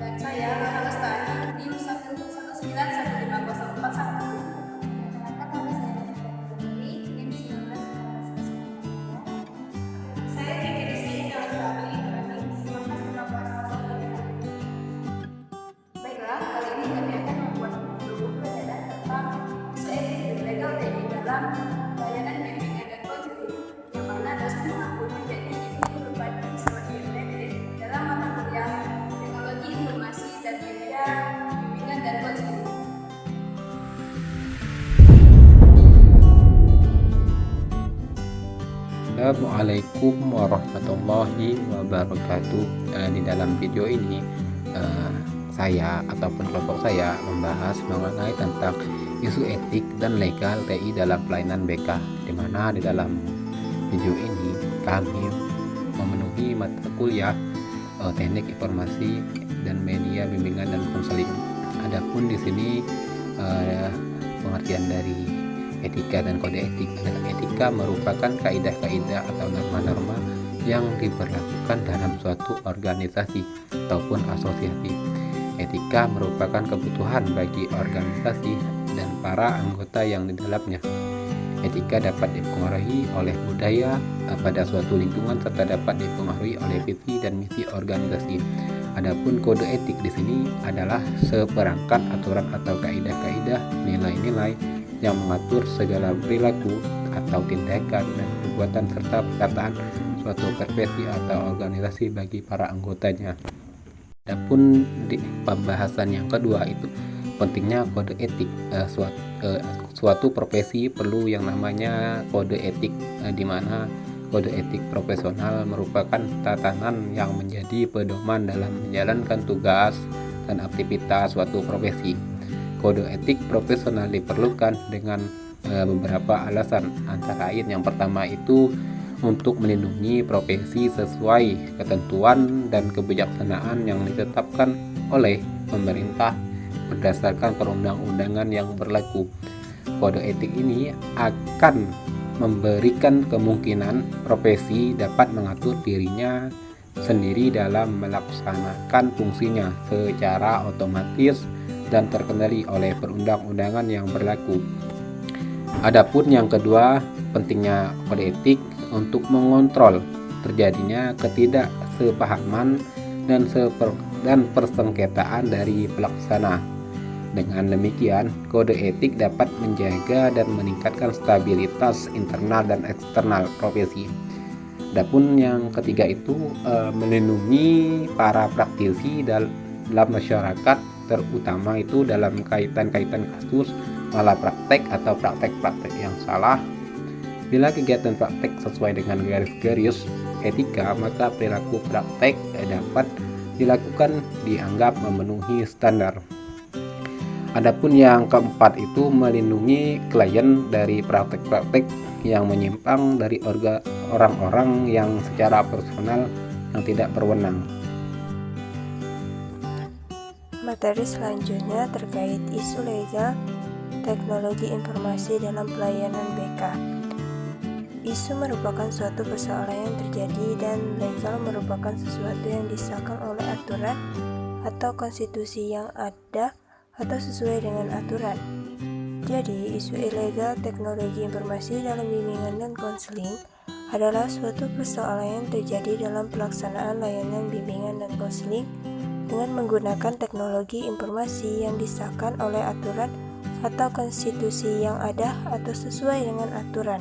Dan saya Rana Lestari, tim 119150441. Saya Kiki Rizky Indah Lestari, tim 191501. Baiklah, kali ini kami akan membuat video pelajaran tentang isu etik legal TI dalam layanan bimbingan dan konseling, yang mana dosen mengaku menjadi individu berbagi sebagai IMDD dalam mata kuliah Teknologi Informasi dan Media Bimbingan dan Konseling. Assalamualaikum warahmatullahi wabarakatuh. Di dalam video ini saya ataupun kelompok saya membahas mengenai tentang isu etik dan legal TI dalam pelayanan BK, di mana di dalam video ini kami memenuhi mata kuliah Teknik Informasi dan Media Bimbingan dan Konseling. Adapun di sini pengertian dari etika dan kode etik adalah etika merupakan kaidah-kaidah atau norma-norma yang diberlakukan dalam suatu organisasi ataupun asosiasi. Etika merupakan kebutuhan bagi organisasi dan para anggota yang di dalamnya. Etika dapat dipengaruhi oleh budaya pada suatu lingkungan serta dapat dipengaruhi oleh visi dan misi organisasi. Adapun kode etik di sini adalah seperangkat aturan atau kaidah-kaidah, nilai-nilai yang mengatur segala perilaku atau tindakan dan perbuatan serta perkataan suatu profesi atau organisasi bagi para anggotanya. Adapun di pembahasan yang kedua itu pentingnya kode etik. Suatu profesi perlu yang namanya kode etik, di mana kode etik profesional merupakan tatanan yang menjadi pedoman dalam menjalankan tugas dan aktivitas suatu profesi. Kode etik profesional diperlukan dengan beberapa alasan, antara lain yang pertama itu untuk melindungi profesi sesuai ketentuan dan kebijaksanaan yang ditetapkan oleh pemerintah berdasarkan perundang-undangan yang berlaku. Kode etik ini akan memberikan kemungkinan profesi dapat mengatur dirinya sendiri dalam melaksanakan fungsinya secara otomatis dan terkendali oleh perundang-undangan yang berlaku. Adapun yang kedua, pentingnya kode etik untuk mengontrol terjadinya ketidaksepahaman dan persengketaan dari pelaksana. Dengan demikian, kode etik dapat menjaga dan meningkatkan stabilitas internal dan eksternal profesi. Adapun yang ketiga itu melindungi para praktisi dalam masyarakat, terutama itu dalam kaitan-kaitan kasus malapraktek atau praktek-praktek yang salah. Bila kegiatan praktek sesuai dengan garis-garis etika, maka perilaku praktek dapat dilakukan dianggap memenuhi standar. Adapun yang keempat itu melindungi klien dari praktek-praktek yang menyimpang dari orang-orang yang secara personal yang tidak berwenang. Materi selanjutnya terkait isu legal teknologi informasi dalam pelayanan BK. Isu merupakan suatu persoalan yang terjadi dan legal merupakan sesuatu yang disahkan oleh aturan atau konstitusi yang ada atau sesuai dengan aturan. Jadi, isu ilegal teknologi informasi dalam bimbingan dan konseling adalah suatu persoalan yang terjadi dalam pelaksanaan layanan bimbingan dan konseling dengan menggunakan teknologi informasi yang disahkan oleh aturan atau konstitusi yang ada atau sesuai dengan aturan.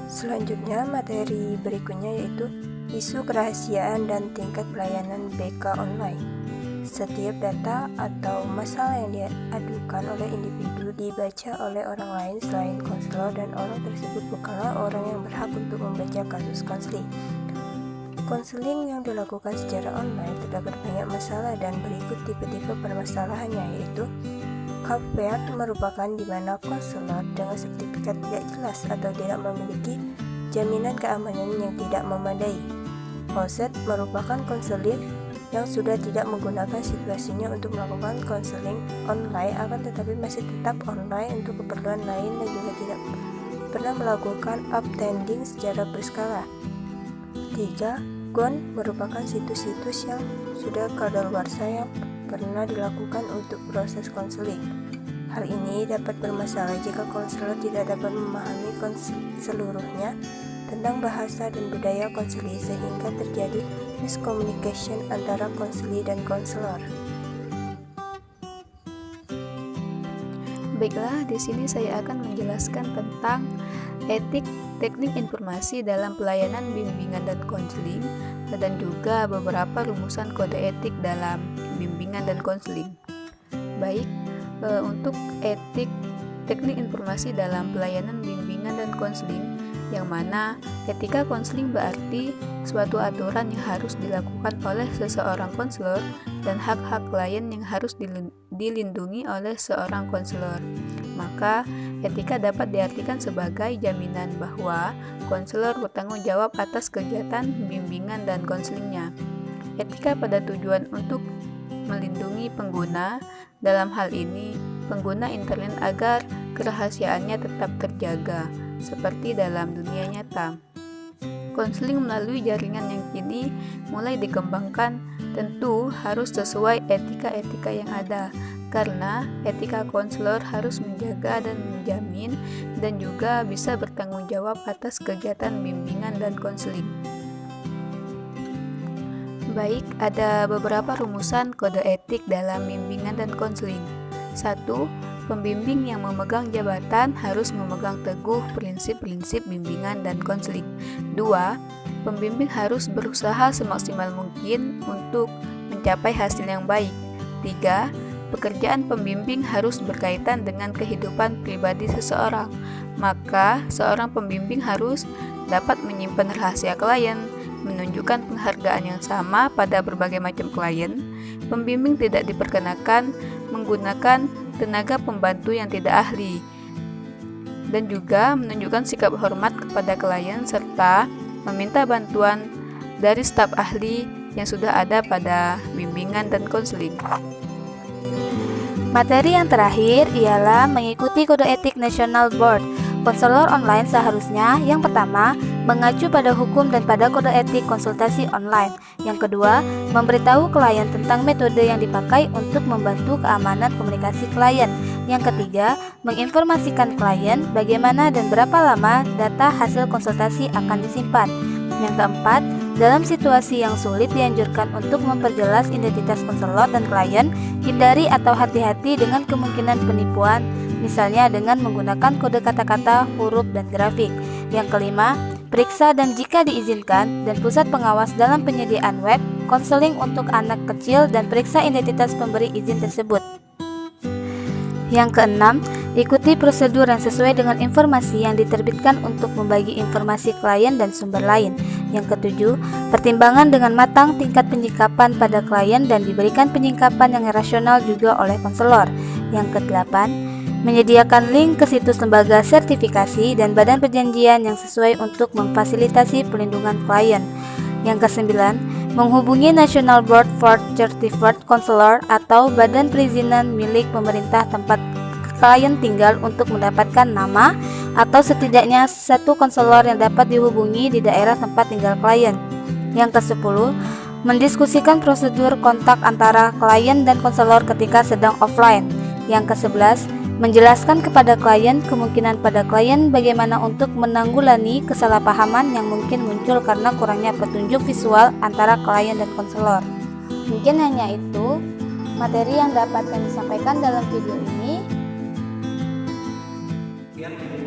Selanjutnya, materi berikutnya yaitu isu kerahasiaan dan tingkat pelayanan BK online. Setiap data atau masalah yang diadukan oleh individu dibaca oleh orang lain selain konselor, dan orang tersebut bukanlah orang yang berhak untuk membaca kasus konseling. Konseling yang dilakukan secara online terdapat banyak masalah dan berikut tipe-tipe permasalahannya, yaitu Caveat merupakan di mana konselor dengan sertifikat tidak jelas atau tidak memiliki jaminan keamanan yang tidak memadai. Closet merupakan konseling yang sudah tidak menggunakan situasinya untuk melakukan konseling online, akan tetapi masih tetap online untuk keperluan lain dan juga tidak pernah melakukan uptrending secara berskala. 3. Gone merupakan situs-situs yang sudah kadaluarsa yang pernah dilakukan untuk proses konseling. Hal ini dapat bermasalah jika konselor tidak dapat memahami seluruhnya tentang bahasa dan budaya konseli, sehingga terjadi miscommunication antara konseli dan konselor. Baiklah, di sini saya akan menjelaskan tentang etik teknik informasi dalam pelayanan bimbingan dan konseling, dan juga beberapa rumusan kode etik dalam bimbingan dan konseling. Baik, untuk etik teknik informasi dalam pelayanan bimbingan dan konseling, yang mana etika konseling berarti suatu aturan yang harus dilakukan oleh seseorang konselor dan hak-hak klien yang harus dilindungi oleh seorang konselor. Maka, etika dapat diartikan sebagai jaminan bahwa konselor bertanggung jawab atas kegiatan bimbingan dan konselingnya. Etika pada tujuan untuk melindungi pengguna, dalam hal ini pengguna internet agar kerahasiaannya tetap terjaga, seperti dalam dunia nyata. Konseling melalui jaringan yang kini mulai dikembangkan tentu harus sesuai etika-etika yang ada, karena etika konselor harus menjaga dan menjamin dan juga bisa bertanggung jawab atas kegiatan bimbingan dan konseling. Baik, ada beberapa rumusan kode etik dalam bimbingan dan konseling. 1. Pembimbing yang memegang jabatan harus memegang teguh prinsip-prinsip bimbingan dan konseling. 2. Pembimbing harus berusaha semaksimal mungkin untuk mencapai hasil yang baik. 3. Pekerjaan pembimbing harus berkaitan dengan kehidupan pribadi seseorang, maka seorang pembimbing harus dapat menyimpan rahasia klien, menunjukkan penghargaan yang sama pada berbagai macam klien. Pembimbing tidak diperkenakan menggunakan tenaga pembantu yang tidak ahli, dan juga menunjukkan sikap hormat kepada klien serta meminta bantuan dari staf ahli yang sudah ada pada bimbingan dan konseling. Materi yang terakhir ialah mengikuti kode etik National Board. Konselor online seharusnya yang pertama mengacu pada hukum dan pada kode etik konsultasi online. Yang kedua, memberitahu klien tentang metode yang dipakai untuk membantu keamanan komunikasi klien. Yang ketiga, menginformasikan klien bagaimana dan berapa lama data hasil konsultasi akan disimpan. Yang keempat, dalam situasi yang sulit dianjurkan untuk memperjelas identitas konselor dan klien, hindari atau hati-hati dengan kemungkinan penipuan, misalnya dengan menggunakan kode kata-kata, huruf, dan grafik. Yang kelima, periksa dan jika diizinkan, dan pusat pengawas dalam penyediaan web, konseling untuk anak kecil, dan periksa identitas pemberi izin tersebut. Yang keenam, ikuti prosedur yang sesuai dengan informasi yang diterbitkan untuk membagi informasi klien dan sumber lain. Yang ketujuh, pertimbangan dengan matang tingkat penyikapan pada klien dan diberikan penyikapan yang rasional juga oleh konselor. Yang kedelapan, menyediakan link ke situs lembaga sertifikasi dan badan perjanjian yang sesuai untuk memfasilitasi pelindungan klien. Yang kesembilan, menghubungi National Board for Certified Counselor atau badan perizinan milik pemerintah tempat klien tinggal untuk mendapatkan nama atau setidaknya satu konselor yang dapat dihubungi di daerah tempat tinggal klien. Yang ke-10, mendiskusikan prosedur kontak antara klien dan konselor ketika sedang offline. Yang ke-11, menjelaskan kepada klien kemungkinan pada klien bagaimana untuk menanggulangi kesalahpahaman yang mungkin muncul karena kurangnya petunjuk visual antara klien dan konselor. Mungkin hanya itu materi yang dapat kami sampaikan dalam video ini. Yang ini